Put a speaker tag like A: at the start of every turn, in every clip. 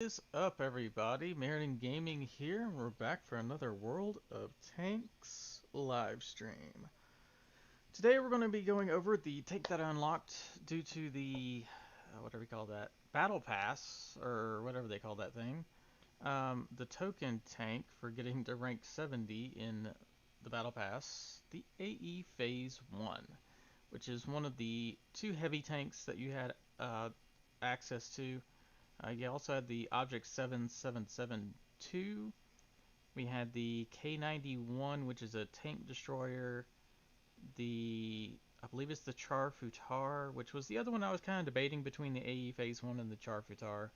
A: Is up, everybody? MyrodinGaming here, and we're back for another World of Tanks live stream. Today we're going to be going over the tank that I unlocked due to the, whatever we call that, Battle Pass, or whatever they call that thing. The token tank for getting to rank 70 in the Battle Pass, the AE Phase 1, which is one of the two heavy tanks that you had access to. You also had the Object 7772. We had the K91, which is a tank destroyer. I believe it's the Char Futar, which was the other one I was kind of debating between the AE Phase 1 and the Char Futar.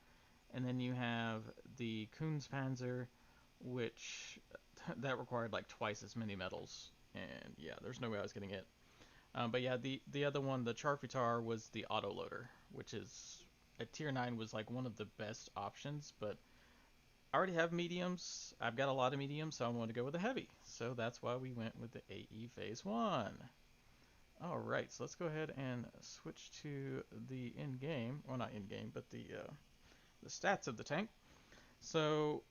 A: And then you have the Kunstpanzer, which that required like twice as many medals. And yeah, there's no way I was getting it. But yeah, the other one, the Char Futar, was the autoloader, which is at tier 9 was like one of the best options, but I already have mediums. I've got a lot of mediums, so I wanted to go with a heavy. So that's why we went with the AE Phase 1. Alright, so let's go ahead and switch to the in-game, well not in-game, but the stats of the tank. So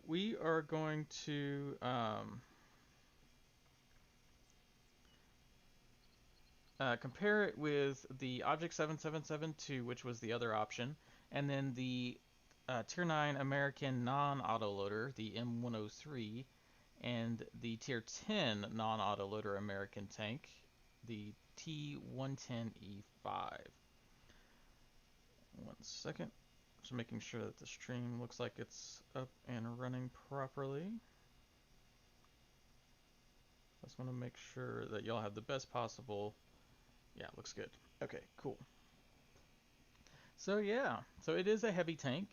A: we are going to compare it with the Object 7772, which was the other option, and then the Tier 9 American non-autoloader, the M103, and the Tier 10 non-autoloader American tank, the T110E5. One second. Just making sure that the stream looks like it's up and running properly. Just want to make sure that y'all have the best possible. Yeah, looks good. Okay, cool. So yeah, so it is a heavy tank,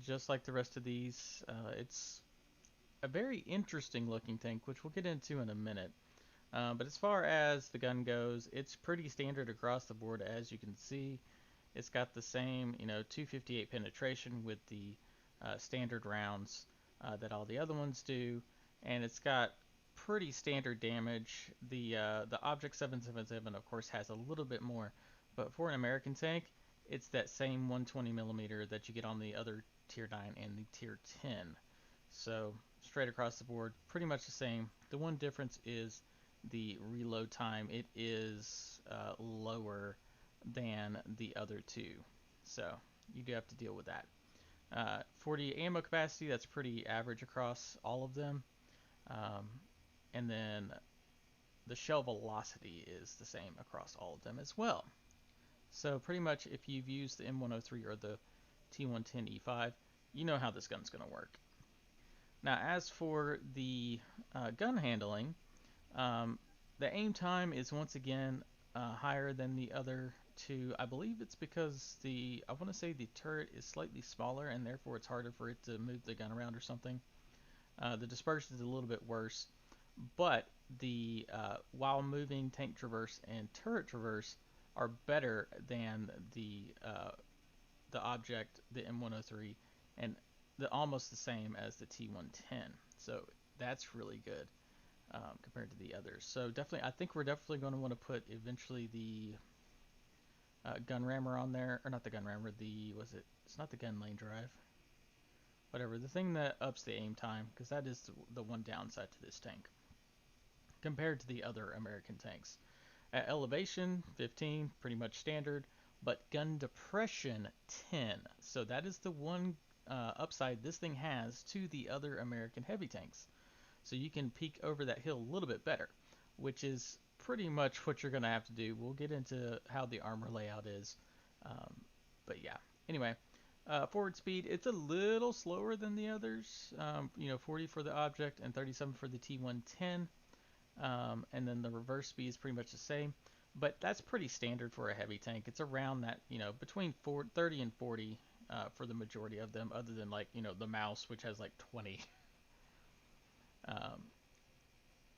A: just like the rest of these. It's a very interesting looking tank, which we'll get into in a minute. But as far as the gun goes, it's pretty standard across the board, as you can see. It's got the same, 258 penetration with the standard rounds that all the other ones do, and it's got pretty standard damage. The Object 777, of course, has a little bit more, but for an American tank, it's that same 120 millimeter that you get on the other Tier 9 and the Tier 10. So straight across the board, pretty much the same. The one difference is the reload time. It is lower than the other two, so you do have to deal with that. 40 ammo capacity, that's pretty average across all of them. And then the shell velocity is the same across all of them as well. So pretty much if you've used the M103 or the T110E5, you know how this gun's going to work. Now as for the gun handling, the aim time is once again higher than the other two. I believe it's because I want to say the turret is slightly smaller and therefore it's harder for it to move the gun around or something. The dispersion is a little bit worse, but the while moving tank traverse and turret traverse are better than the object, the M103, and almost the same as the T110. So that's really good compared to the others. So definitely, I think we're definitely going to want to put eventually the gun rammer on there, or not the gun rammer. It's not the gun lane drive. Whatever, the thing that ups the aim time, because that is the one downside to this tank compared to the other American tanks. At elevation, 15, pretty much standard, but gun depression, 10. So that is the one upside this thing has to the other American heavy tanks. So you can peek over that hill a little bit better, which is pretty much what you're going to have to do. We'll get into how the armor layout is. But yeah, anyway. Forward speed, it's a little slower than the others. 40 for the object and 37 for the T110. And then the reverse speed is pretty much the same. But that's pretty standard for a heavy tank. It's around that, between 30 and 40 for the majority of them, other than like, the mouse, which has like 20.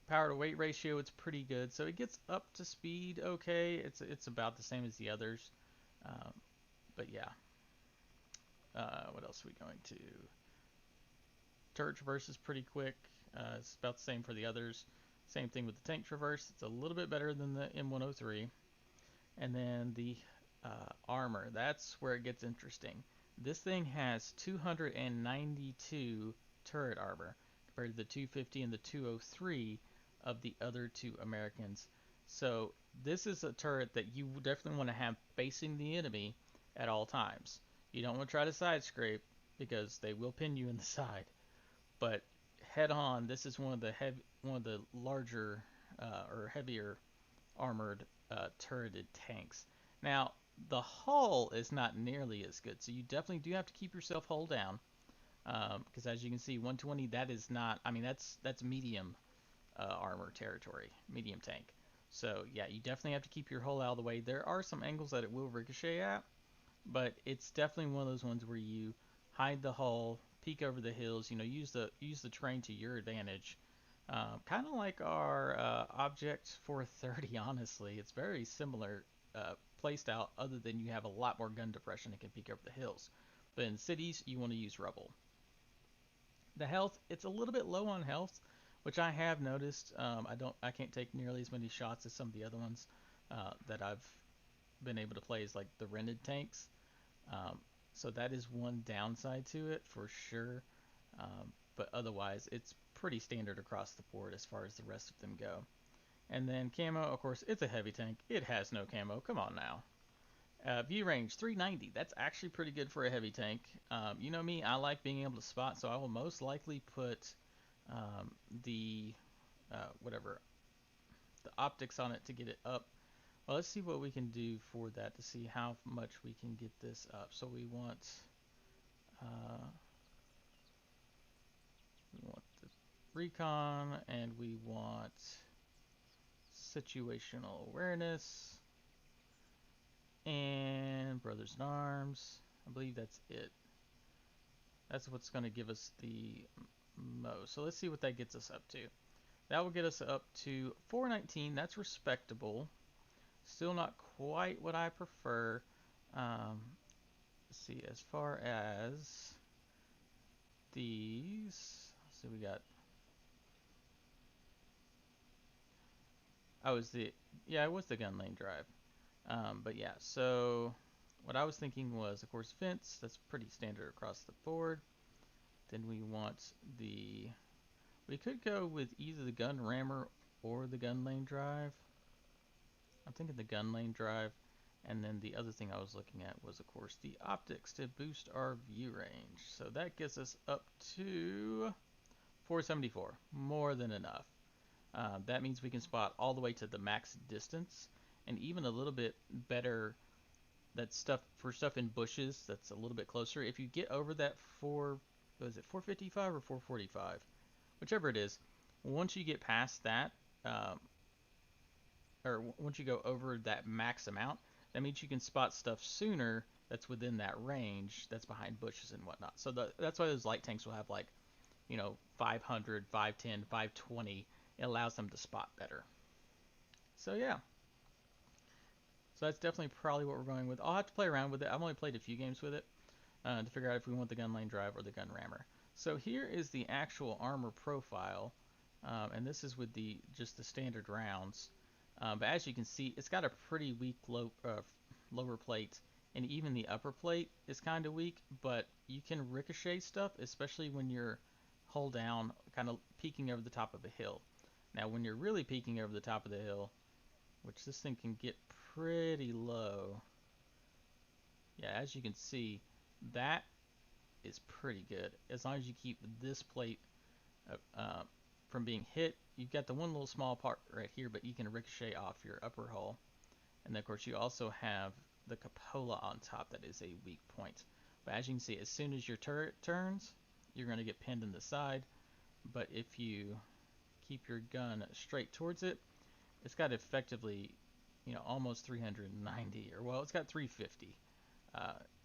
A: Power to weight ratio, it's pretty good. So it gets up to speed okay. It's about the same as the others. But yeah. What else are we going to? Turret traverse is pretty quick. It's about the same for the others. Same thing with the tank traverse. It's a little bit better than the M103. And then the armor. That's where it gets interesting. This thing has 292 turret armor compared to the 250 and the 203 of the other two Americans. So this is a turret that you definitely want to have facing the enemy at all times. You don't want to try to side scrape because they will pin you in the side. But head on, this is one of the larger or heavier armored turreted tanks. Now, the hull is not nearly as good, so you definitely do have to keep yourself hull down. Because as you can see, 120, that is not, I mean, that's medium armor territory, medium tank. So yeah, you definitely have to keep your hull out of the way. There are some angles that it will ricochet at, but it's definitely one of those ones where you hide the hull, peek over the hills, use the terrain to your advantage. Kind of like our Object 430, honestly. It's very similar playstyle, other than you have a lot more gun depression and can peek over the hills. But in cities, you want to use rubble. The health, it's a little bit low on health, which I have noticed. I can't take nearly as many shots as some of the other ones that I've been able to play as like the rented tanks. Um, so that is one downside to it for sure. But otherwise, it's pretty standard across the board as far as the rest of them go. And then camo, of course, it's a heavy tank. It has no camo. Come on now. View range 390. That's actually pretty good for a heavy tank. You know me, I like being able to spot, so I will most likely put the whatever the optics on it to get it up. Well, let's see what we can do for that to see how much we can get this up. So uh, we want the recon, and we want situational awareness, and brothers in arms. I believe that's it. That's what's going to give us the most. So let's see what that gets us up to. That will get us up to 419. That's respectable. Still not quite what I prefer. Let's see, as far as these, let's see, we got. I was the Yeah, it was the gun lane drive. But yeah, so what I was thinking was, of course, fence. That's pretty standard across the board. Then we want the. We could go with either the gun rammer or the gun lane drive. I'm thinking the gun lane drive. And then the other thing I was looking at was, of course, the optics to boost our view range. So that gets us up to 474, more than enough. That means we can spot all the way to the max distance, and even a little bit better. That stuff for stuff in bushes that's a little bit closer. If you get over that 455 or 445, whichever it is, once you get past that, um, or once you go over that max amount, that means you can spot stuff sooner that's within that range that's behind bushes and whatnot. So that's why those light tanks will have 500, 510, 520. It allows them to spot better. So yeah. So that's definitely probably what we're going with. I'll have to play around with it. I've only played a few games with it to figure out if we want the gun lane drive or the gun rammer. So here is the actual armor profile, and this is with just the standard rounds. But as you can see, it's got a pretty weak lower plate, and even the upper plate is kind of weak. But you can ricochet stuff, especially when you're hull down, kind of peeking over the top of a hill. Now, when you're really peeking over the top of the hill, which this thing can get pretty low. Yeah, as you can see, that is pretty good. As long as you keep this plate from being hit, you've got the one little small part right here, but you can ricochet off your upper hull. And then, of course, you also have the cupola on top that is a weak point. But as you can see, as soon as your turret turns, you're going to get pinned in the side. But if you keep your gun straight towards it, it's got effectively, almost 390, or well, it's got 350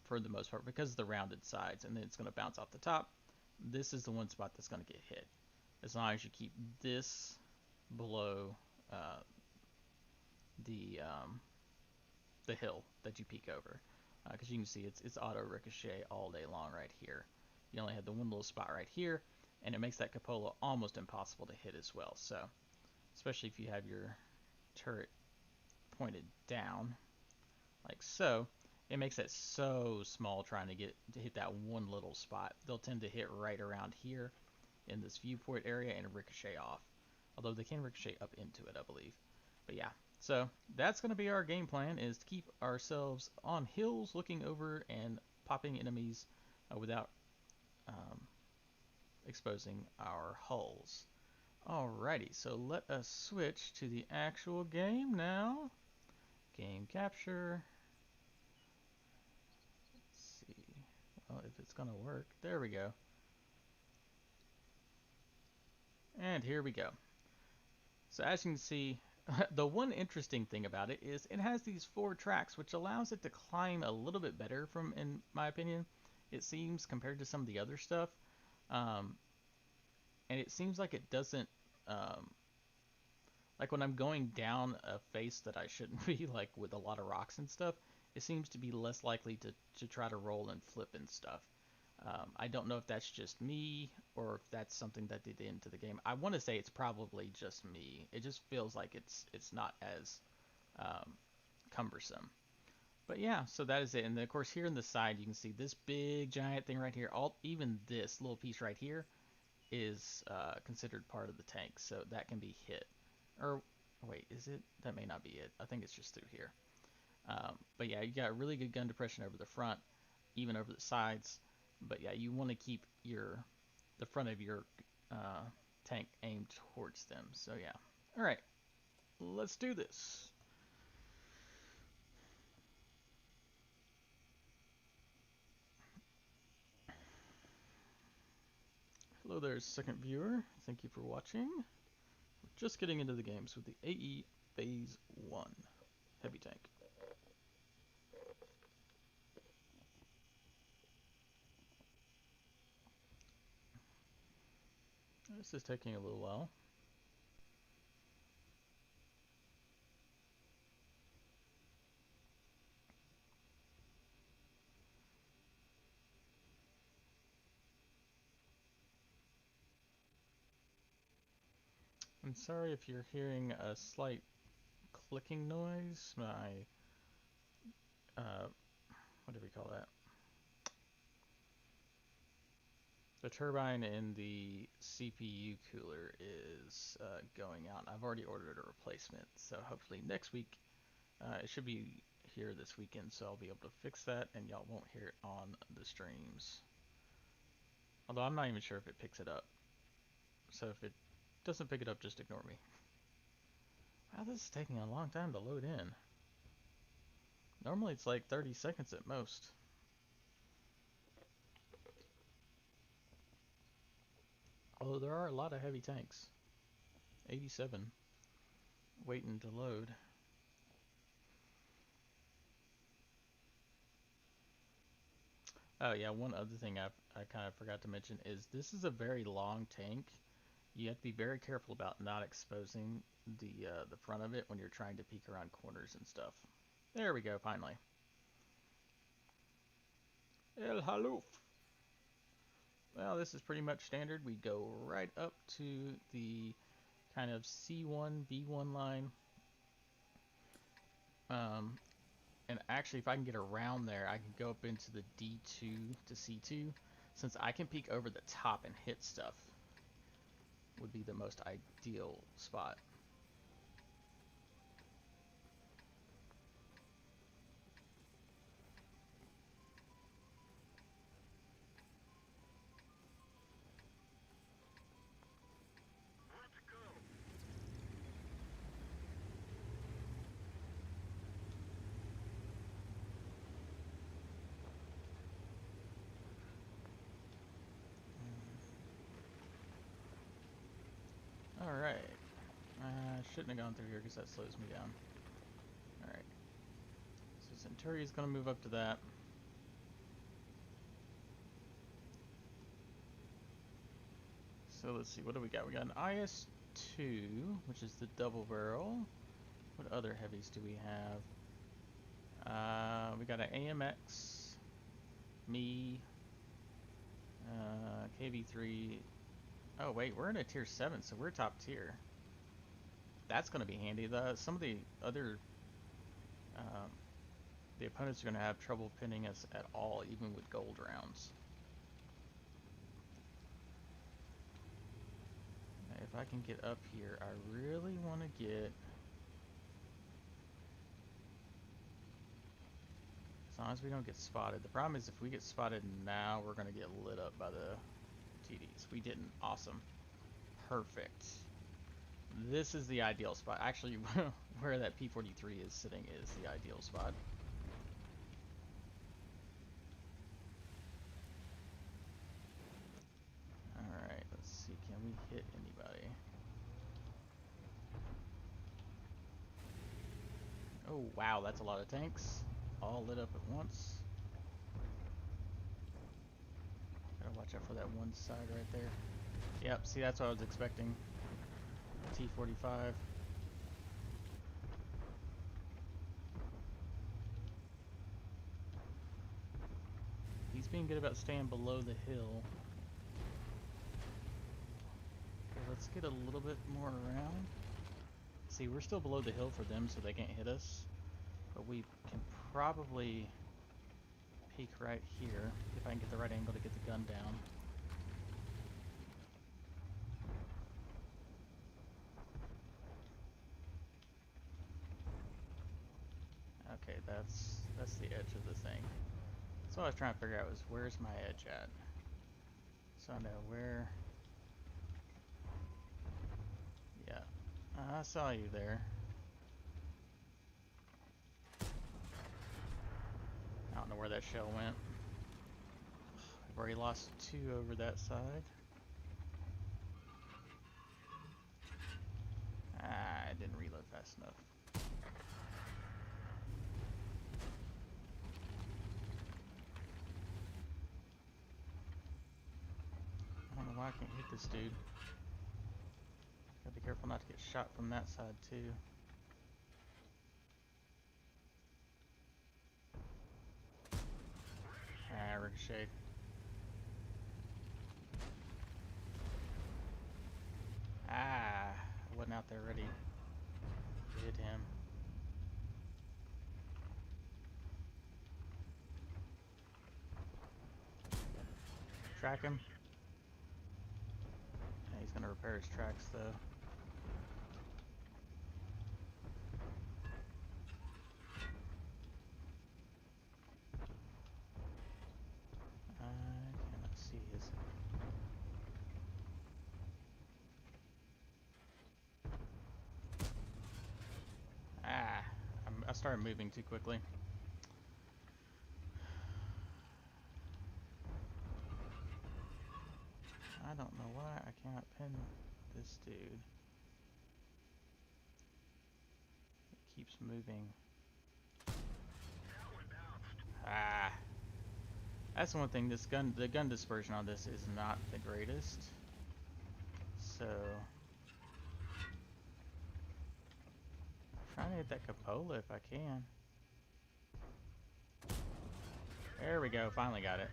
A: for the most part because of the rounded sides, and then it's going to bounce off the top. This is the one spot that's going to get hit. As long as you keep this below the hill that you peek over, because you can see it's auto ricochet all day long right here. You only have the one little spot right here, and it makes that cupola almost impossible to hit as well. So, especially if you have your turret pointed down, like so. it makes it so small trying to hit that one little spot. They'll tend to hit right around here in this viewport area and ricochet off. Although they can ricochet up into it, I believe. But yeah, so that's going to be our game plan, is to keep ourselves on hills looking over and popping enemies without um, exposing our hulls. Alrighty, so let us switch to the actual game now. Game capture. Let's see. Well, if it's going to work. There we go. And here we go. So as you can see, the one interesting thing about it is it has these 4 tracks, which allows it to climb a little bit better from, in my opinion, it seems, compared to some of the other stuff. Um, and it seems like it doesn't, like when I'm going down a face that I shouldn't be, like with a lot of rocks and stuff, it seems to be less likely to try to roll and flip and stuff. I don't know if that's just me or if that's something that they did into the game. I want to say it's probably just me. It just feels like it's not as um, cumbersome. But yeah, so that is it. And then of course here in the side you can see this big giant thing right here. Even this little piece right here is considered part of the tank, so that can be hit. Or wait, is it? That may not be it. I think it's just through here. But yeah, you got really good gun depression over the front, even over the sides. But yeah, you want to keep the front of your tank aimed towards them. So yeah. All right, let's do this. Hello there, second viewer. Thank you for watching. We're just getting into the games with the AE Phase 1 heavy tank. This is taking a little while. I'm sorry if you're hearing a slight clicking noise. My, what do we call that? The turbine in the CPU cooler is going out. I've already ordered a replacement, so hopefully next week, it should be here this weekend, so I'll be able to fix that and y'all won't hear it on the streams. Although I'm not even sure if it picks it up. So if it doesn't pick it up, just ignore me. Wow, this is taking a long time to load in. Normally it's like 30 seconds at most. Although there are a lot of heavy tanks. 87 waiting to load. Oh yeah, one other thing I kind of forgot to mention is this is a very long tank. You have to be very careful about not exposing the front of it when you're trying to peek around corners and stuff. There we go, finally. El Haluf. Well, this is pretty much standard. We go right up to the kind of C1, B1 line. And actually, if I can get around there, I can go up into the D2 to C2. Since I can peek over the top and hit stuff, would be the most ideal spot. Alright. Shouldn't have gone through here because that slows me down. Alright. So Centuria's going to move up to that. So let's see, what do we got? We got an IS-2, which is the double barrel. What other heavies do we have? We got an AMX, me, KV-3. Oh wait, we're in a tier 7, so we're top tier. That's going to be handy. Some of the other the opponents are going to have trouble pinning us at all, even with gold rounds. Now, if I can get up here, I really want to get... As long as we don't get spotted. The problem is if we get spotted now, we're going to get lit up by the TDs. We didn't. Awesome. Perfect. This is the ideal spot. Actually, where that P-43 is sitting is the ideal spot. Alright, let's see. Can we hit anybody? Oh, wow, that's a lot of tanks. All lit up at once. Gotta watch out for that one side right there. Yep, see, that's what I was expecting. T-45. He's being good about staying below the hill. Okay, let's get a little bit more around. See, we're still below the hill for them, so they can't hit us. But we can probably peek right here, if I can get the right angle to get the gun down. Okay, that's the edge of the thing. So what I was trying to figure out was where's my edge at? So I know where... Yeah, I saw you there. I don't know where that shell went. I've already lost 2 over that side. I didn't reload fast enough. I don't know why I can't hit this dude. Gotta be careful not to get shot from that side too. Ah, ricochet. Ah, I wasn't out there ready to hit him. Track him. Yeah, he's gonna repair his tracks though. I cannot see his. Ah, I started moving too quickly. I don't know why I cannot pin this dude. It keeps moving. Ah, that's one thing. This gun, the gun dispersion on this is not the greatest. So, I'm trying to hit that cupola if I can. There we go. Finally got it.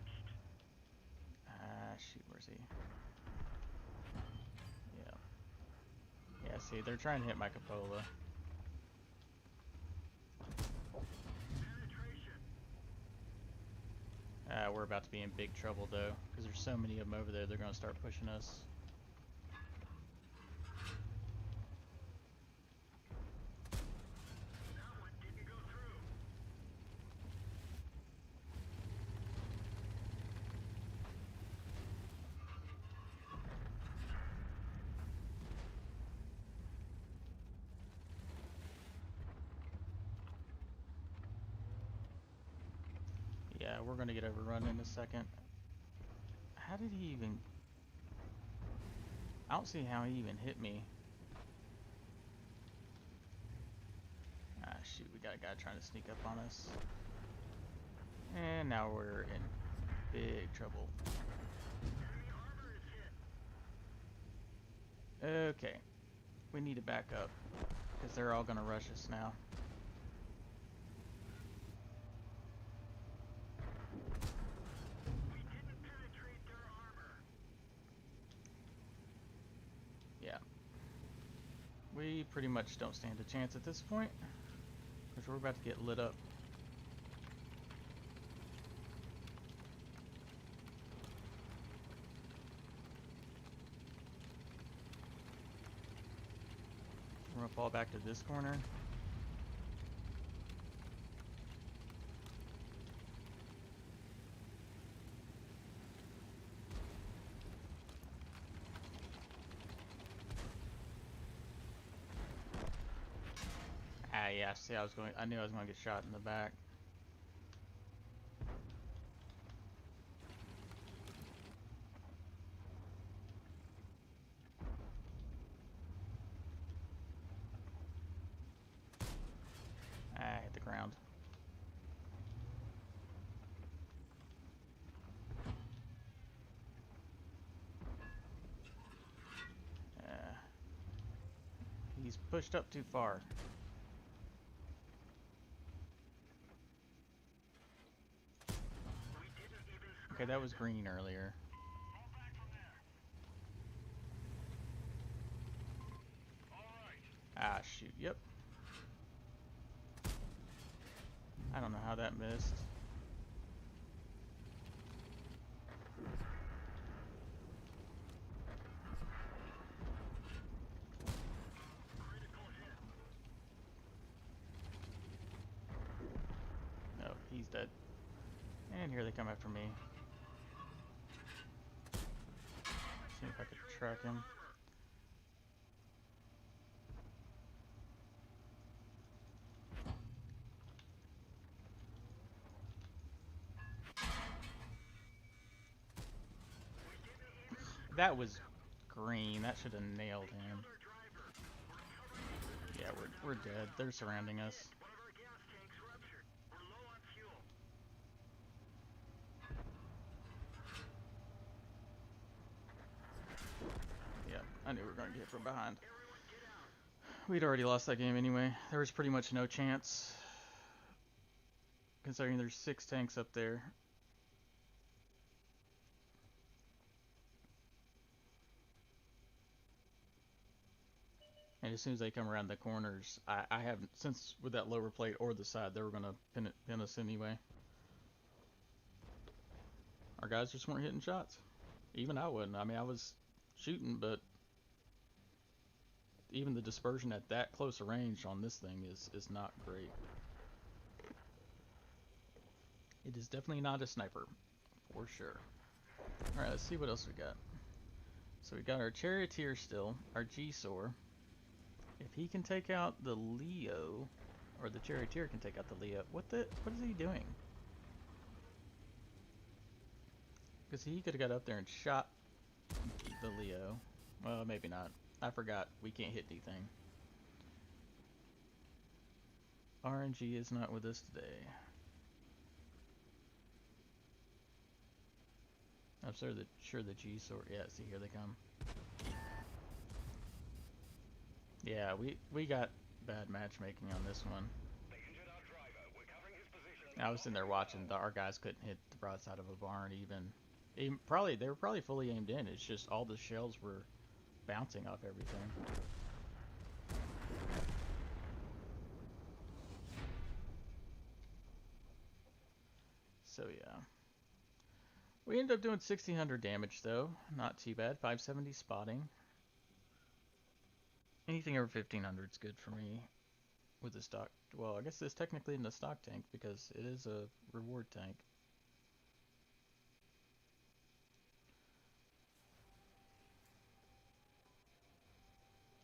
A: Ah, shoot. Where's he? Yeah. Yeah. See, they're trying to hit my cupola. We're about to be in big trouble though, because there's so many of them over there. They're going to start pushing us. Yeah, we're going to get overrun in a second. How did he even... I don't see how he even hit me. Ah, shoot, we got a guy trying to sneak up on us. And now we're in big trouble. Okay, we need to back up, because they're all going to rush us now. Yeah. We pretty much don't stand a chance at this point, because we're about to get lit up. gonna fall back to this corner. Ah, yeah. See, I knew I was gonna get shot in the back. Ah, hit the ground. He's pushed up too far. Okay, that was green earlier. Ah, shoot. Yep. I don't know how that missed. No, he's dead. And here they come after me. See if I can track him. That was green. That should have nailed him. Yeah, we're dead. They're surrounding us. Yeah, I knew we were going to get hit from behind. We'd already lost that game anyway. There was pretty much no chance, considering there's 6 tanks up there. And as soon as they come around the corners, I haven't, since with that lower plate or the side, they were going to pin us anyway. Our guys just weren't hitting shots. Even I wouldn't. I mean, I was shooting, but even the dispersion at that close a range on this thing is not great. It is definitely not a sniper, for sure. Alright, let's see what else we got. So we got our Charioteer still, our G-Sor. If he can take out the Leo, or the Charioteer can take out the Leo, what is he doing? Because he could have got up there and shot the Leo. Well, maybe not. I forgot. We can't hit anything. RNG is not with us today. I'm sure the G-Sor. Yeah, see, here they come. Yeah, we got bad matchmaking on this one. I was sitting there watching. Our guys couldn't hit the broadside of a barn even. They were probably fully aimed in. It's just all the shells were bouncing off everything. So yeah, we ended up doing 1600 damage though. Not too bad. 570 spotting. Anything over 1500 is good for me with the stock. Well, I guess it's technically in the stock tank because it is a reward tank.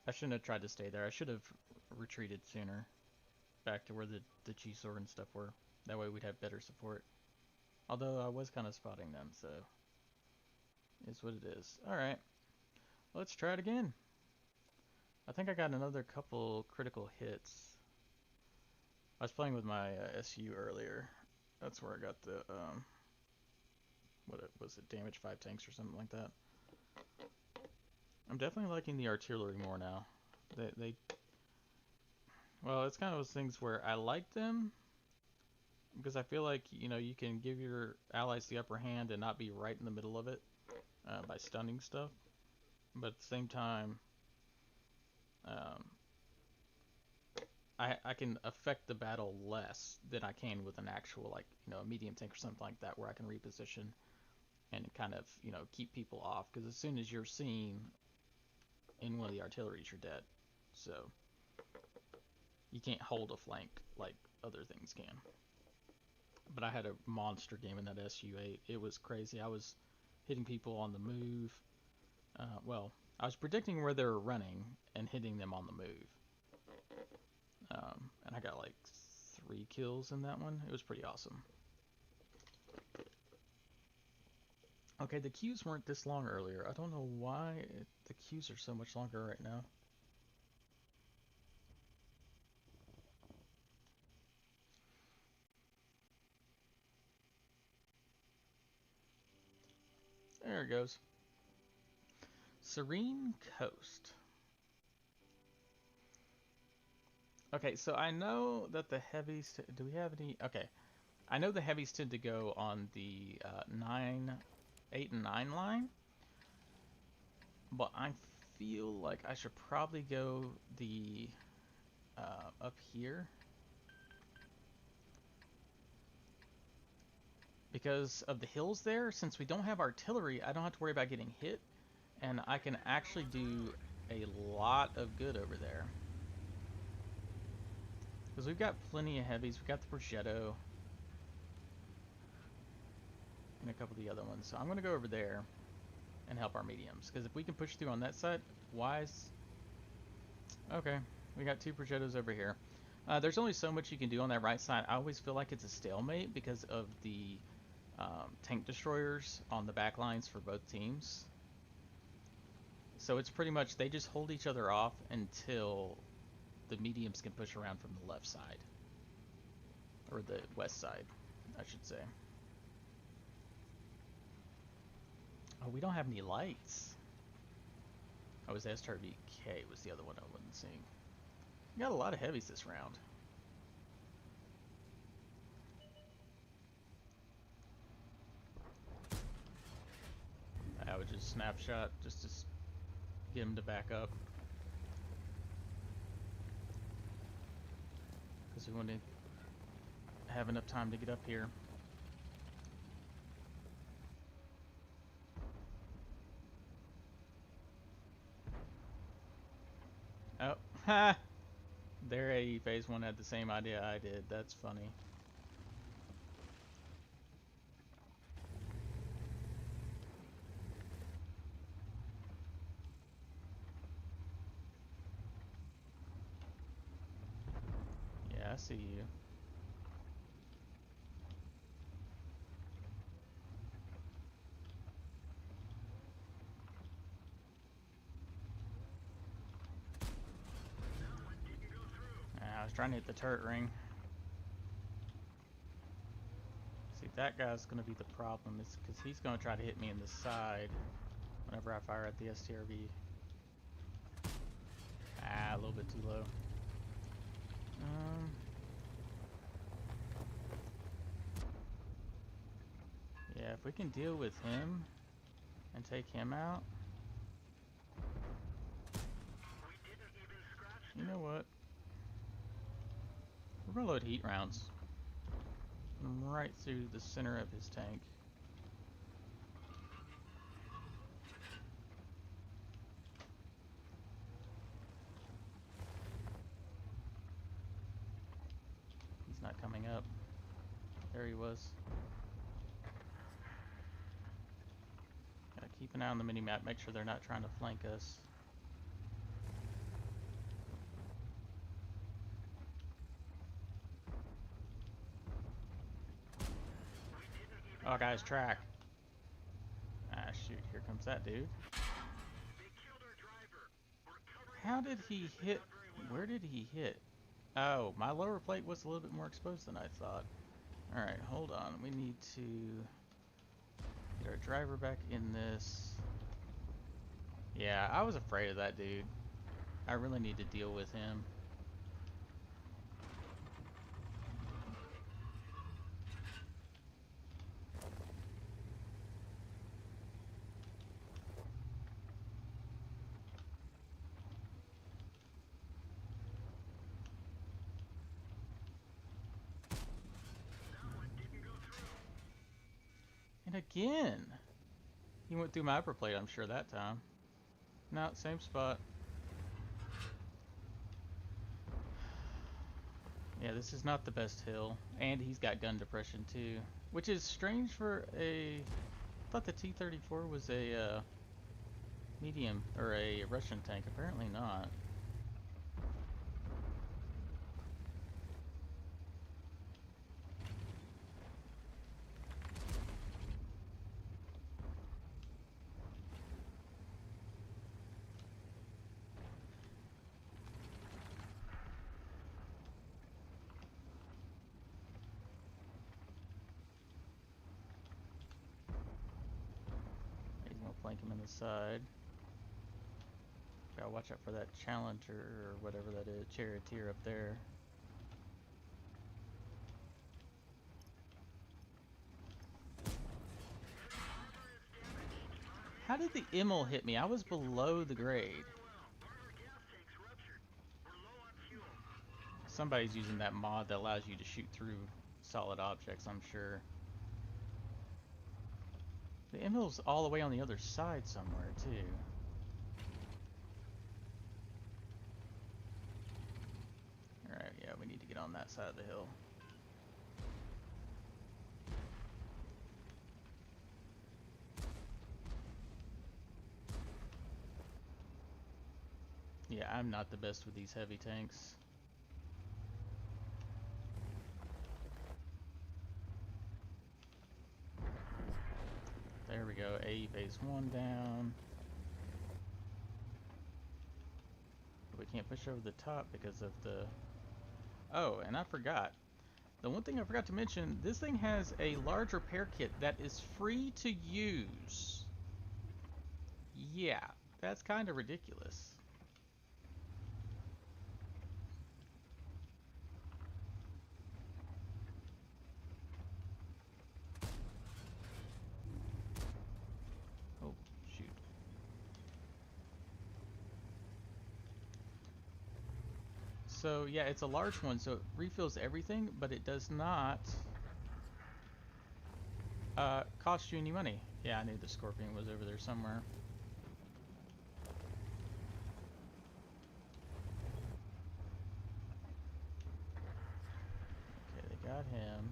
A: I shouldn't have tried to stay there. I should have retreated sooner. Back to where the G-Sor and stuff were. That way we'd have better support. Although I was kind of spotting them, so it's what it is. Alright, let's try it again. I think I got another couple critical hits. I was playing with my SU earlier. That's where I got the, what was it, damage 5 tanks or something like that. I'm definitely liking the artillery more now. Well, it's kind of those things where I like them because I feel like, you know, you can give your allies the upper hand and not be right in the middle of it by stunning stuff. But at the same time, I can affect the battle less than I can with an actual, like, you know, a medium tank or something like that, where I can reposition and kind of, you know, keep people off. Because as soon as you're seen in one of the artilleries, you're dead. So You can't hold a flank like other things can. But I had a monster game in that SU-8. It was crazy. I was hitting people on the move. Well, I was predicting where they were running and hitting them on the move. And I got like 3 kills in that one. It was pretty awesome. Okay, the queues weren't this long earlier. I don't know why the queues are so much longer right now. There it goes. Serene Coast. Okay, so I know that the heavies... Do we have any... Okay. I know the heavies tend to go on the 8 and 9 line. But I feel like I should probably go the... up here. Because of the hills there, since we don't have artillery, I don't have to worry about getting hit. And I can actually do a lot of good over there. Because we've got plenty of heavies. We've got the Progetto. And a couple of the other ones. So I'm going to go over there and help our mediums. Because if we can push through on that side, wise. Okay, we got 2 Progettos over here. There's only so much you can do on that right side. I always feel like it's a stalemate because of the tank destroyers on the back lines for both teams. So it's pretty much they just hold each other off until the mediums can push around from the left side. Or the west side, I should say. Oh, we don't have any lights. Oh, it was SRVK was the other one I wasn't seeing. We got a lot of heavies this round. I would just snapshot just to get him to back up. Because we want to have enough time to get up here. Oh, ha! Their AE phase 1 had the same idea I did. That's funny. Yeah, I see you. I was trying to hit the turret ring. See, that guy's going to be the problem, is because he's going to try to hit me in the side whenever I fire at the STRV. A little bit too low. Yeah, if we can deal with him and take him out. You know what? We're going to load heat rounds right through the center of his tank. He's not coming up. There he was. Gotta keep an eye on the mini-map, make sure they're not trying to flank us. Oh, guys, track. Ah, shoot, here comes that dude. How did he hit? Where did he hit? Oh, my lower plate was a little bit more exposed than I thought. Alright, hold on. We need to get our driver back in this. Yeah, I was afraid of that dude. I really need to deal with him. And again! He went through my upper plate, I'm sure, that time. No, same spot. Yeah, this is not the best hill, and he's got gun depression too, which is strange for a. I thought the T-34 was a medium or a Russian tank. Apparently not. He's gonna flank him in the side. Gotta watch out for that Challenger or whatever that is, Charioteer up there. How did the Immel hit me? I was below the grade. Somebody's using that mod that allows you to shoot through solid objects, I'm sure. The Immel's all the way on the other side somewhere, too. Alright, yeah, we need to get on that side of the hill. Yeah, I'm not the best with these heavy tanks. There we go, A phase 1 down. We can't push over the top because of the... Oh, and I forgot. The one thing I forgot to mention, this thing has a large repair kit that is free to use. Yeah, that's kind of ridiculous. Oh, shoot. So, yeah, it's a large one, so it refills everything, but it does not cost you any money. Yeah, I knew the Scorpion was over there somewhere. Okay, they got him.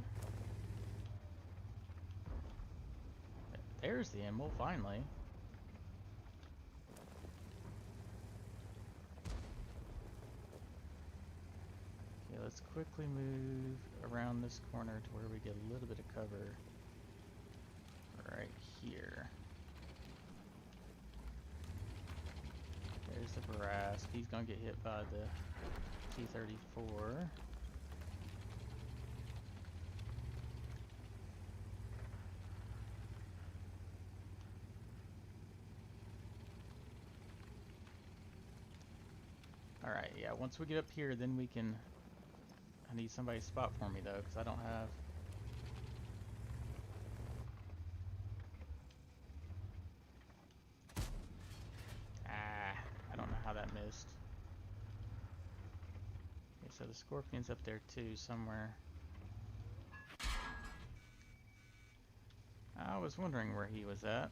A: There's the Immel, finally. Okay, let's quickly move around this corner to where we get a little bit of cover. Right here. There's the Barask. He's gonna get hit by the T-34. Alright, yeah, once we get up here, then we can... I need somebody to spot for me, though, because I don't have... I don't know how that missed. Okay, so the Scorpion's up there, too, somewhere. I was wondering where he was at.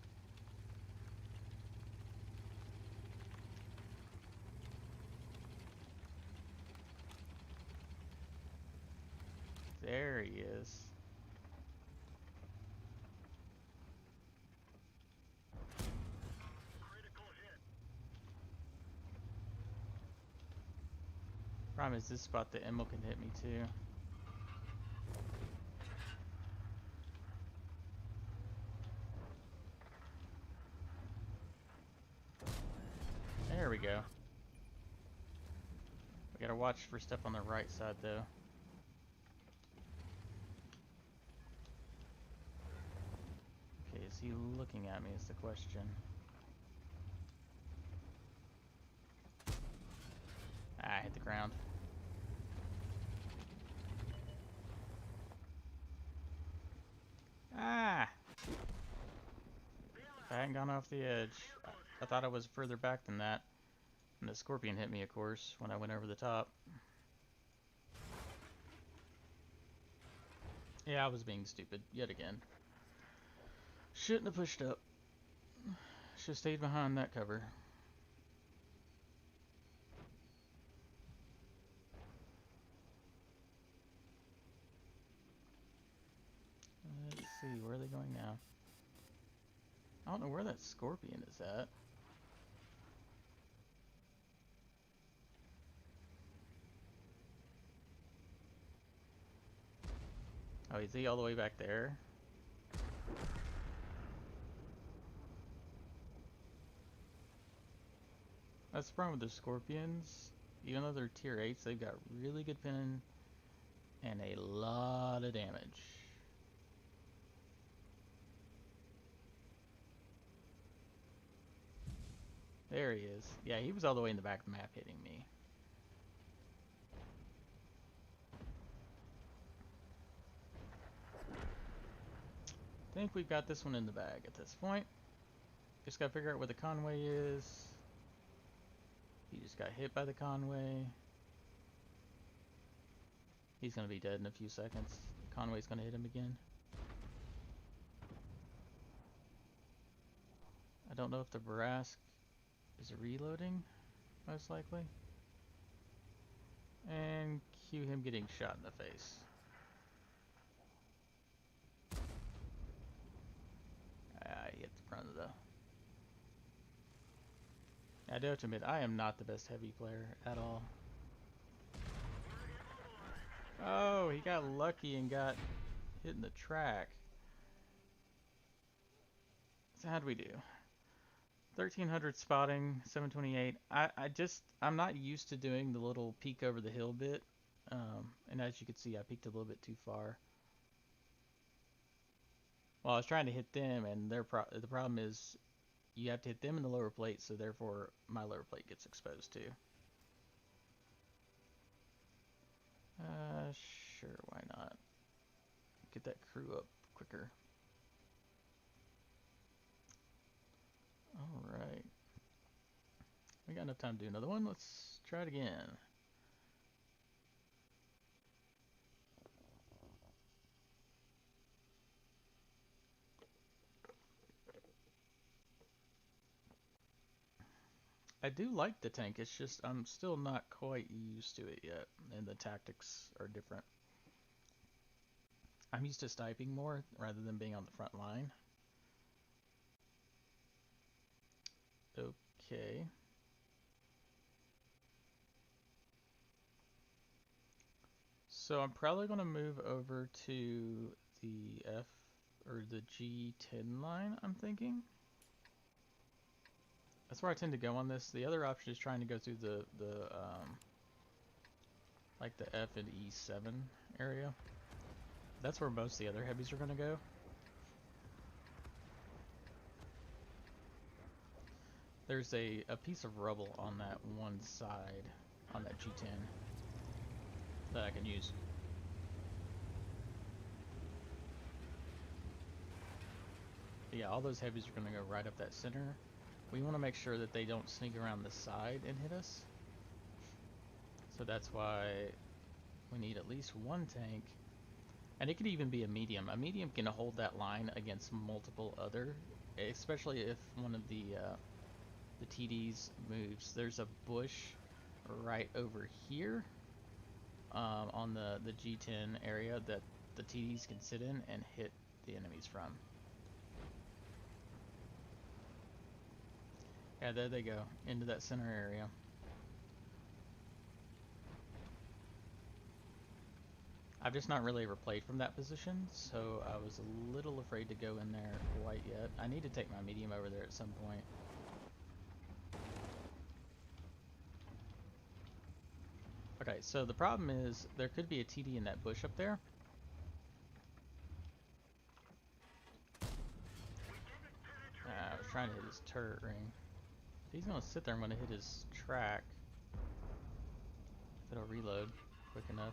A: There he is. Problem is, this spot the Immel can hit me too. There we go. We gotta watch for stuff on the right side though. Okay, is he looking at me is the question. I hit the ground. Ah! If I hadn't gone off the edge, I thought I was further back than that. And the Scorpion hit me, of course, when I went over the top. Yeah, I was being stupid, yet again. Shouldn't have pushed up. Should have stayed behind that cover. we going now? I don't know where that scorpion is at. Oh, is he all the way back there? That's the problem with the scorpions. Even though they're tier 8s, they've got really good pin and a lot of damage. There he is. Yeah, he was all the way in the back of the map hitting me. I think we've got this one in the bag at this point. Just gotta figure out where the Conway is. He just got hit by the Conway. He's gonna be dead in a few seconds. Conway's gonna hit him again. I don't know if the Barask is reloading, most likely. And cue him getting shot in the face. He hit the front of the... I do have to admit, I am not the best heavy player at all. Oh, he got lucky and got hit in the track. So how'd we do? 1300 spotting, 728. I'm not used to doing the little peek over the hill bit. And as you can see, I peeked a little bit too far. Well, I was trying to hit them, and the problem is you have to hit them in the lower plate, so therefore my lower plate gets exposed too. Sure, why not? Get that crew up quicker. Alright. We got enough time to do another one. Let's try it again. I do like the tank, it's just I'm still not quite used to it yet, and the tactics are different. I'm used to sniping more rather than being on the front line. Okay. So I'm probably going to move over to the F or the G10 line, I'm thinking. That's where I tend to go on this. The other option is trying to go through like the F and E7 area. That's where most of the other heavies are going to go. There's a piece of rubble on that one side, on that G10, that I can use. But yeah, all those heavies are going to go right up that center. We want to make sure that they don't sneak around the side and hit us. So that's why we need at least one tank. And it could even be a medium. A medium can hold that line against multiple other, especially if one of the TDs moves. There's a bush right over here on the G10 area that the TDs can sit in and hit the enemies from. Yeah, there they go, into that center area. I've just not really ever played from that position, so I was a little afraid to go in there quite yet. I need to take my medium over there at some point. Okay, so the problem is there could be a TD in that bush up there. I was trying to hit his turret ring. If he's gonna sit there, I'm gonna hit his track. If it'll reload quick enough.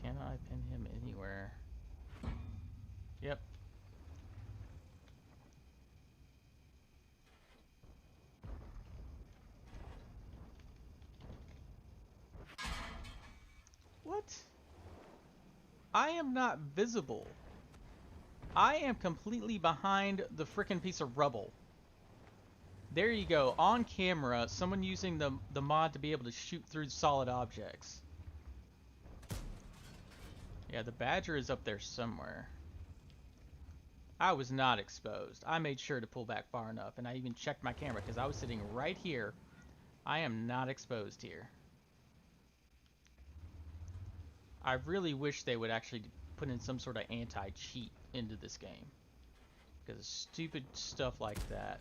A: Can I pin him anywhere? Yep. What? I am not visible. I am completely behind the frickin' piece of rubble. There you go, on camera, someone using the mod to be able to shoot through solid objects. Yeah, the badger is up there somewhere. I was not exposed. I made sure to pull back far enough, and I even checked my camera because I was sitting right here. I am not exposed here. I really wish they would actually put in some sort of anti-cheat into this game. Because stupid stuff like that.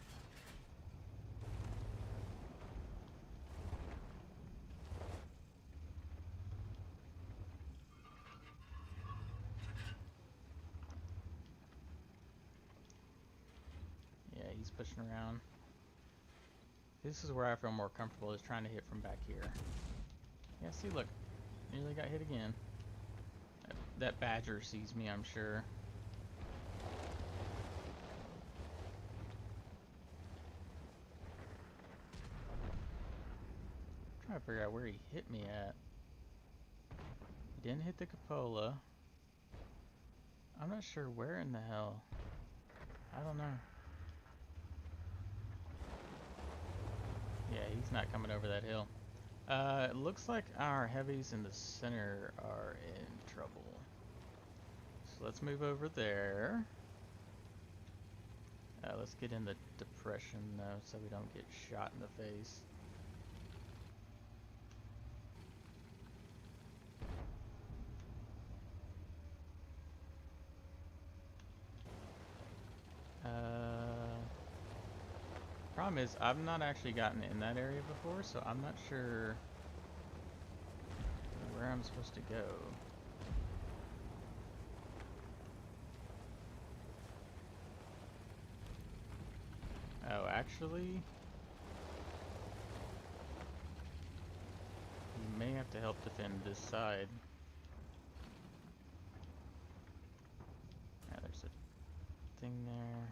A: Yeah, he's pushing around. This is where I feel more comfortable, is trying to hit from back here. Yeah, see, look. Nearly got hit again. That badger sees me, I'm sure. I'm trying to figure out where he hit me at. He didn't hit the cupola. I'm not sure where in the hell. I don't know. Yeah, he's not coming over that hill. It looks like our heavies in the center are in trouble. So let's move over there. Let's get in the depression though, so we don't get shot in the face. Problem is, I've not actually gotten in that area before, so I'm not sure where I'm supposed to go. Oh, actually, you may have to help defend this side. Yeah, there's a thing there.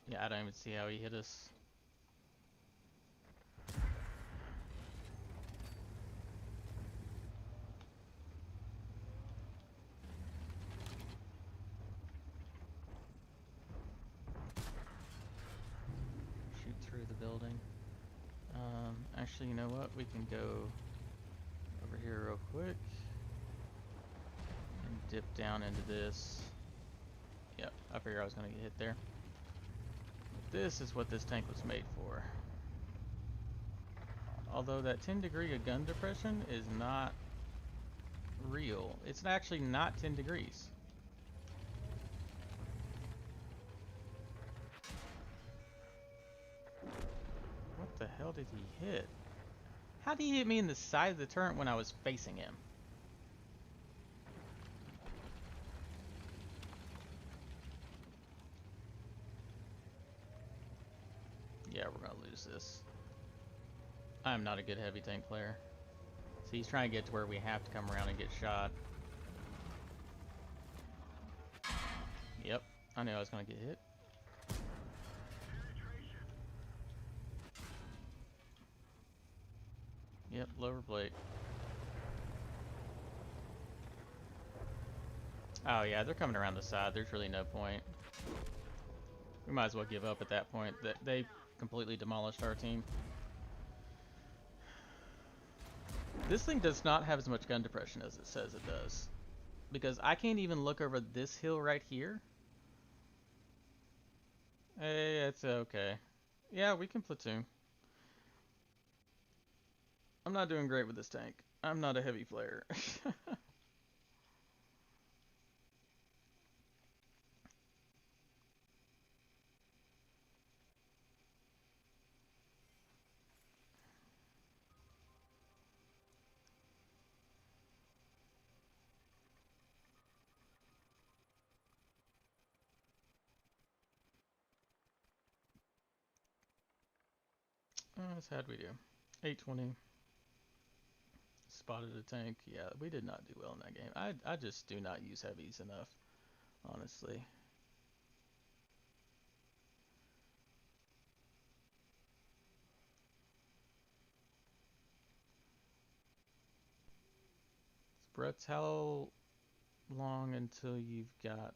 A: Yeah, I don't even see how he hit us. Shoot through the building. Actually, you know what? We can go over here real quick and dip down into this. Yep, I figured I was going to get hit there. This is what this tank was made for. Although that 10-degree gun depression is not real. It's actually not 10 degrees. What the hell did he hit? How did he hit me in the side of the turret when I was facing him? Yeah, we're gonna lose this. I'm not a good heavy tank player. See, he's trying to get to where we have to come around and get shot. Yep, I knew I was gonna get hit. Yep, lower plate. Oh yeah, they're coming around the side. There's really no point. We might as well give up at that point. They completely demolished our team. This thing does not have as much gun depression as it says it does. Because I can't even look over this hill right here. Hey, it's okay. Yeah, we can platoon. I'm not doing great with this tank. I'm not a heavy player. How'd we do? 820. Spotted a tank. Yeah, we did not do well in that game. I just do not use heavies enough, honestly. Brett, how long until you've got,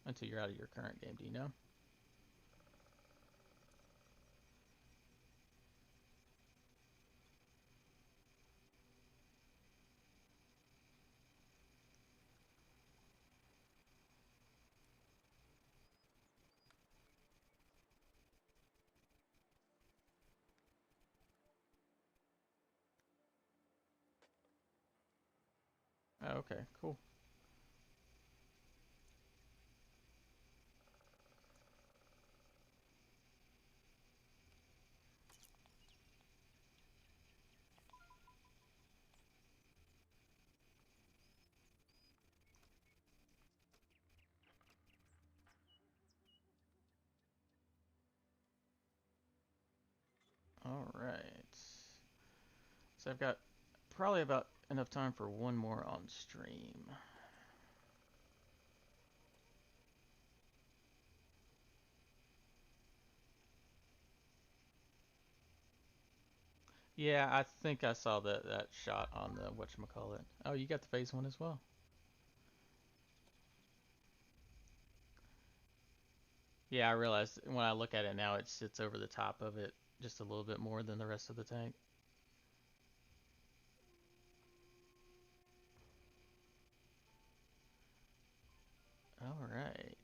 A: until you're out of your current game, do you know? Oh, okay, cool. All right. So I've got probably about enough time for one more on stream. Yeah, I think I saw that shot on the whatchamacallit. Oh, you got the phase one as well. Yeah, I realized when I look at it now, it sits over the top of it just a little bit more than the rest of the tank. All right.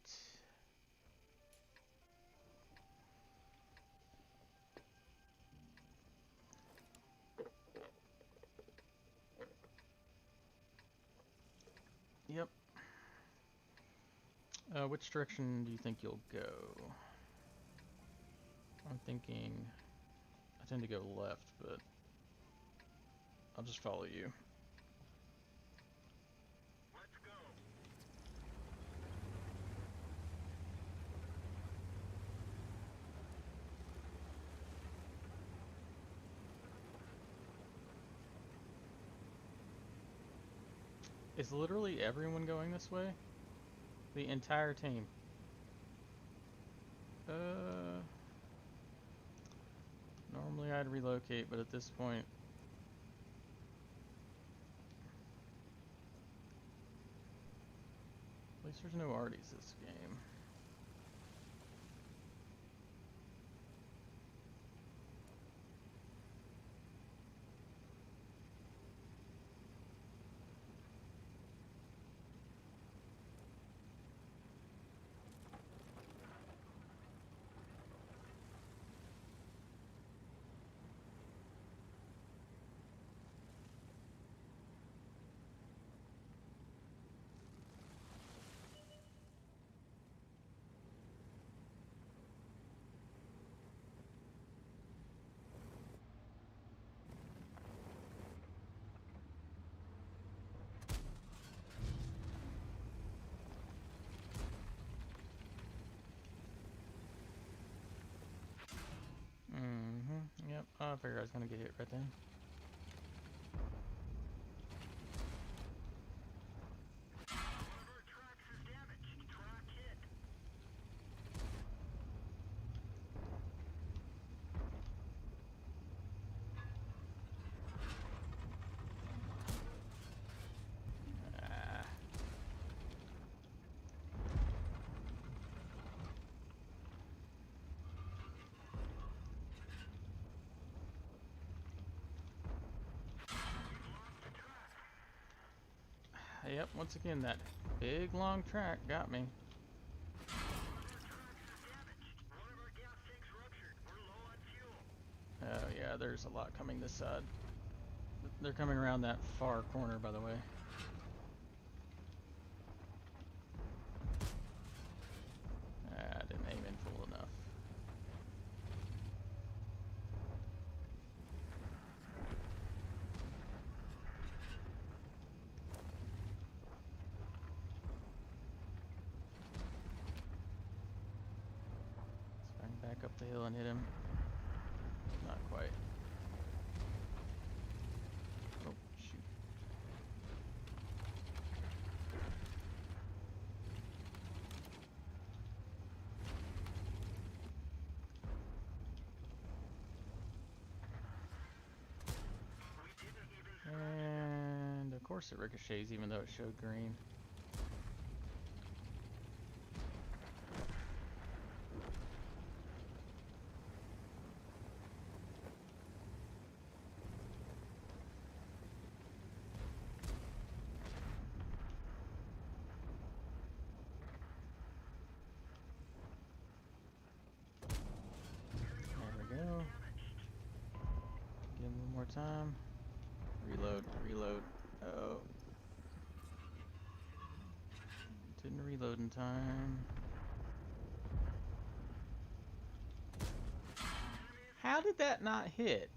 A: Yep. Which direction do you think you'll go? I'm thinking I tend to go left, but I'll just follow you.
B: Let's go.
A: Is literally everyone going this way? The entire team. Normally I'd relocate, but at this point, at least there's no Arties this game. Yep, I figured I was gonna get hit right then.
B: One of our tracks is damaged. Track hit.
A: Ah. Yep, once again, that big long track got me. Oh yeah, there's a lot coming this side. They're coming around that far corner, by the way. I didn't aim in full enough. Let's try and back up the hill and hit him. Not quite. Oh, shoot. And of course it ricochets even though it showed green. There we go. Give him one more time. Reload, reload. Oh. reloading time. How did that not hit?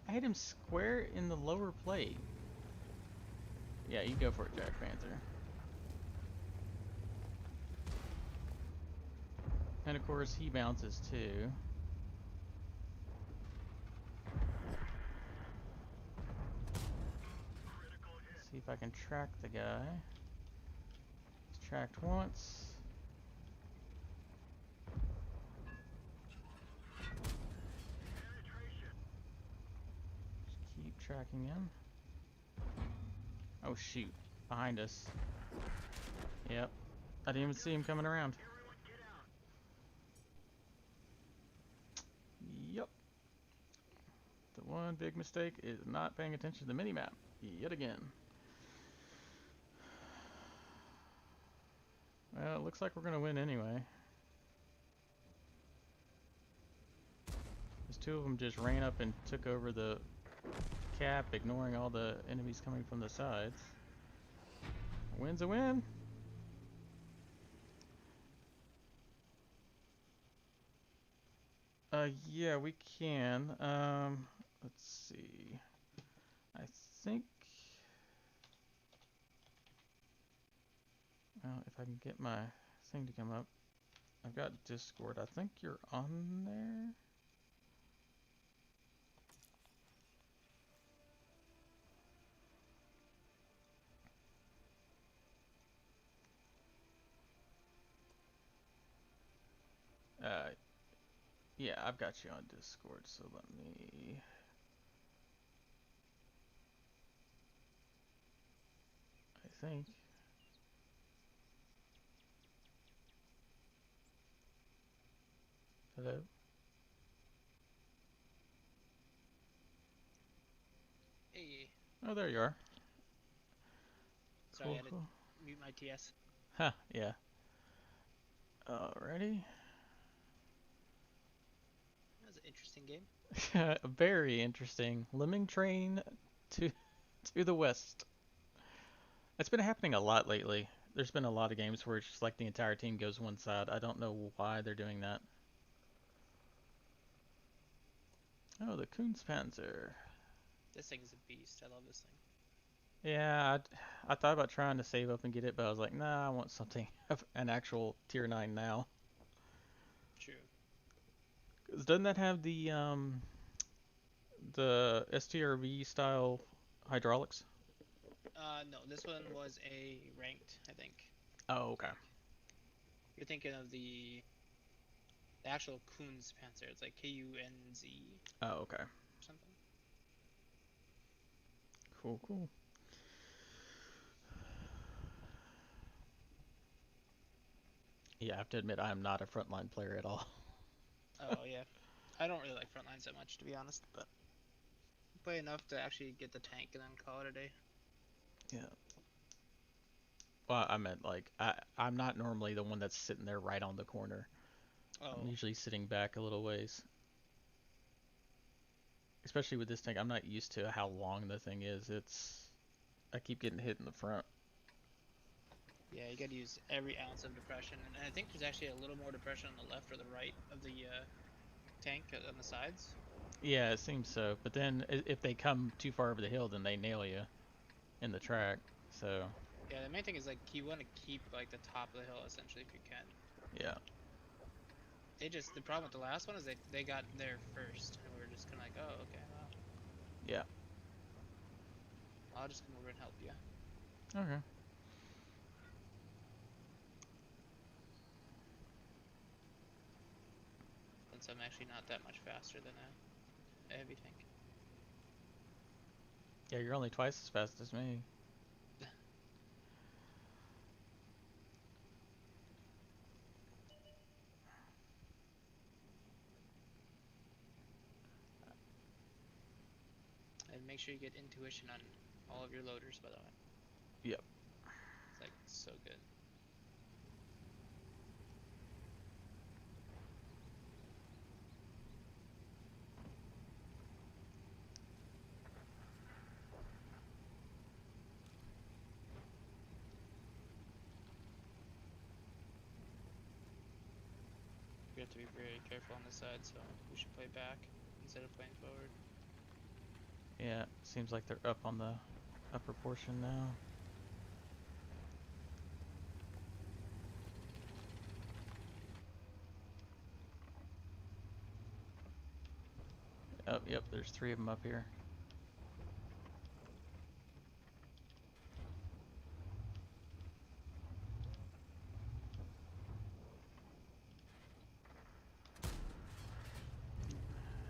A: I hit him square in the lower plate. Yeah, you go for it, Jack Panther. And of course, he bounces too. Let's see if I can track the guy. He's tracked once. Just keep tracking him. Oh shoot, behind us. Yep, I didn't even see him coming around. Yep. The one big mistake is not paying attention to the minimap yet again. Well, it looks like we're gonna win anyway. These two of them just ran up and took over the cap, ignoring all the enemies coming from the sides. A win's a win. Yeah, we can. Let's see. I think. Well, if I can get my thing to come up, I've got Discord. I think you're on there. Yeah, I've got you on Discord, so let me... I think. Hello?
C: Hey.
A: Oh, there you are.
C: Sorry, I had to mute my TS.
A: Huh, yeah. Alrighty.
C: That was an interesting game.
A: Very interesting. Lemming train to the west. It's been happening a lot lately. There's been a lot of games where it's just like the entire team goes one side. I don't know why they're doing that. Oh, the Kunstpanzer.
C: This thing is a beast. I love this thing.
A: Yeah, I thought about trying to save up and get it, but I was like, nah, I want something, an actual tier 9 now.
C: True.
A: 'Cause doesn't that have the STRV style hydraulics?
C: No, this one was a ranked, I think.
A: Oh, okay.
C: You're thinking of the actual Kunzpanzer. It's like Kunz
A: Oh, okay.
C: or something.
A: Cool, cool. Yeah, I have to admit, I am not a frontline player at all.
C: Oh, yeah. I don't really like frontlines that much, to be honest, but I play enough to actually get the tank and then call it a day.
A: Yeah. Well, I meant like I'm not normally the one that's sitting there right on the corner.
C: Oh.
A: I'm usually sitting back a little ways. Especially with this tank, I'm not used to how long the thing is. I keep getting hit in the front.
C: Yeah, you gotta use every ounce of depression, and I think there's actually a little more depression on the left or the right of the tank on the sides.
A: Yeah, it seems so. But then if they come too far over the hill, then they nail you in the track. So.
C: Yeah, the main thing is like you want to keep like the top of the hill essentially if you can.
A: Yeah.
C: The problem with the last one is they got there first, and we were just kind of like, oh, okay, wow.
A: Yeah.
C: I'll just come over and help you.
A: Okay.
C: Since I'm actually not that much faster than a heavy tank.
A: Yeah, you're only twice as fast as me.
C: And make sure you get intuition on all of your loaders, by the way.
A: Yep.
C: It's like so good. have to be very careful on this side, so we should play back instead of playing forward.
A: Yeah, seems like they're up on the upper portion now. Oh, yep, there's 3 of them up here.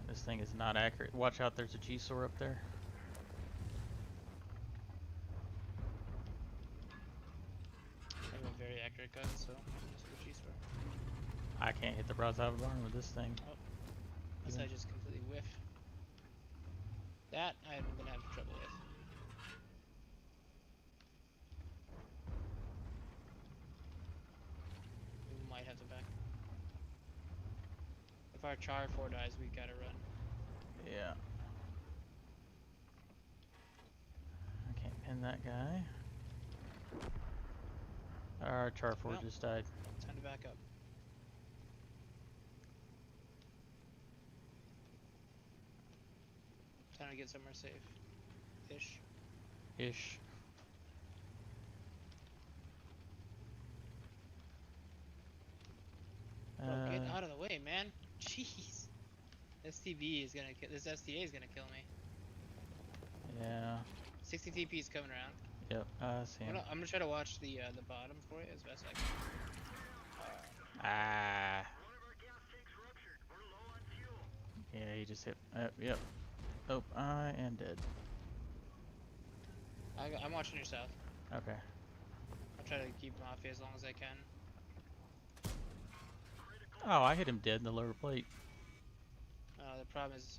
A: This thing is not accurate. Watch out, there's a G-Sor up there.
C: I have a very accurate gun, so just go G-Star.
A: I can't hit the broadside barn with this thing.
C: Oh, unless I just completely whiff. That I haven't been having trouble with. We might have to back. If our Char 4 dies, we gotta run.
A: Yeah. I can't pin that guy. Our Char 4
C: Well,
A: just died.
C: Time to back up. Time to get somewhere safe. Ish.
A: Ish.
C: Bro, get out of the way, man. Jeez. STB is gonna kill. This STA is gonna kill me.
A: Yeah.
C: 60 TP is coming around.
A: Yep, I see him.
C: I'm gonna try to watch the bottom for you as best I can.
A: Ah.
B: One of our gas tanks ruptured. We're low on fuel.
A: Yeah, he just hit. Yep. Oh, I am dead.
C: I'm watching your south.
A: Okay.
C: I'll try to keep him off you as long as I can.
A: Oh, I hit him dead in the lower plate.
C: The problem is,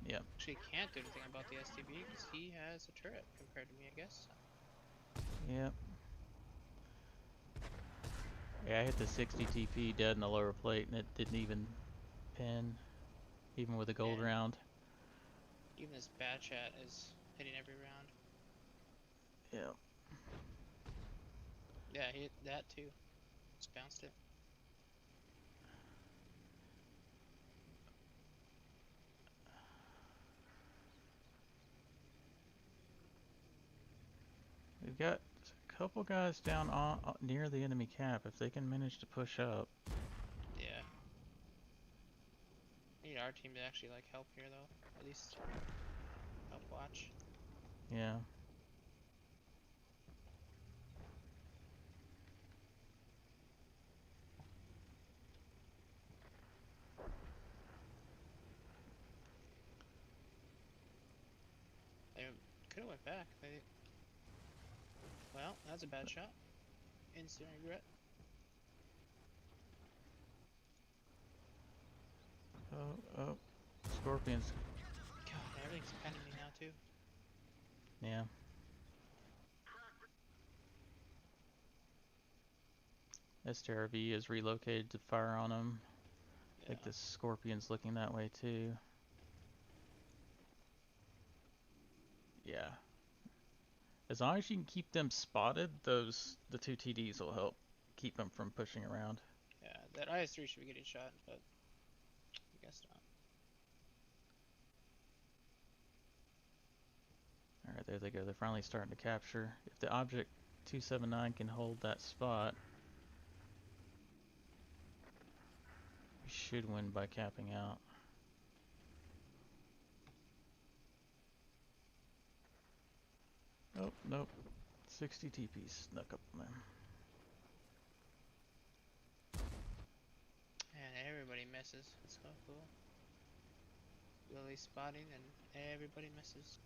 A: Yep.
C: actually can't do anything about the STB because he has a turret compared to me, I guess.
A: Yep. Yeah, I hit the 60 TP dead in the lower plate and it didn't even pin, even with a gold
C: Man.
A: round.
C: Even this bad chat is hitting every round.
A: Yep.
C: Yeah, he hit that too. Just bounced it.
A: We've got a couple guys down near the enemy cap. If they can manage to push up.
C: Yeah. I need our team to actually like help here though. At least help watch.
A: Yeah.
C: They could have went back. Well, that's a bad shot. Instant regret.
A: Oh. Scorpions.
C: God, everything's penning me now too.
A: Yeah. STRV is relocated to fire on them. I think the Scorpion's looking that way too. Yeah. As long as you can keep them spotted, the 2 TDs will help keep them from pushing around.
C: Yeah, that IS-3 should be getting shot, but I guess not.
A: Alright, there they go. They're finally starting to capture. If the Object 279 can hold that spot, we should win by capping out. Oh, nope. 60 TP snuck up on them.
C: And everybody misses. It's so cool. Lily spotting and everybody misses.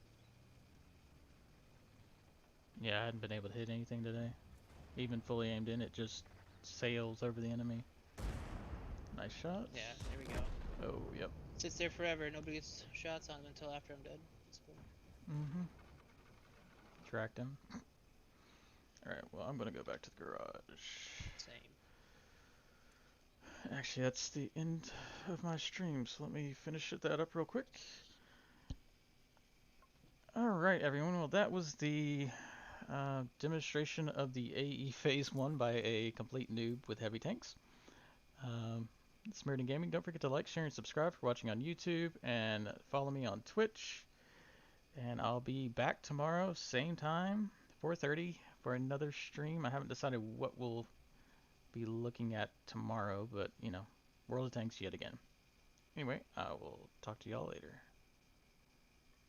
A: Yeah, I hadn't been able to hit anything today. Even fully aimed in, it just sails over the enemy. Nice shots.
C: Yeah, there we go.
A: Oh, yep.
C: Sits there forever. Nobody gets shots on him until after I'm dead. That's cool.
A: Mm-hmm. Tracked him. Alright, well, I'm gonna go back to the garage.
C: Same.
A: Actually, that's the end of my stream, so let me finish that up real quick. Alright, everyone, well, that was the demonstration of the AE Phase 1 by a complete noob with heavy tanks. It's MyrodinGaming. Don't forget to like, share, and subscribe for watching on YouTube, and follow me on Twitch. And I'll be back tomorrow, same time, 4:30, for another stream. I haven't decided what we'll be looking at tomorrow, but, you know, World of Tanks yet again. Anyway, I will talk to y'all later.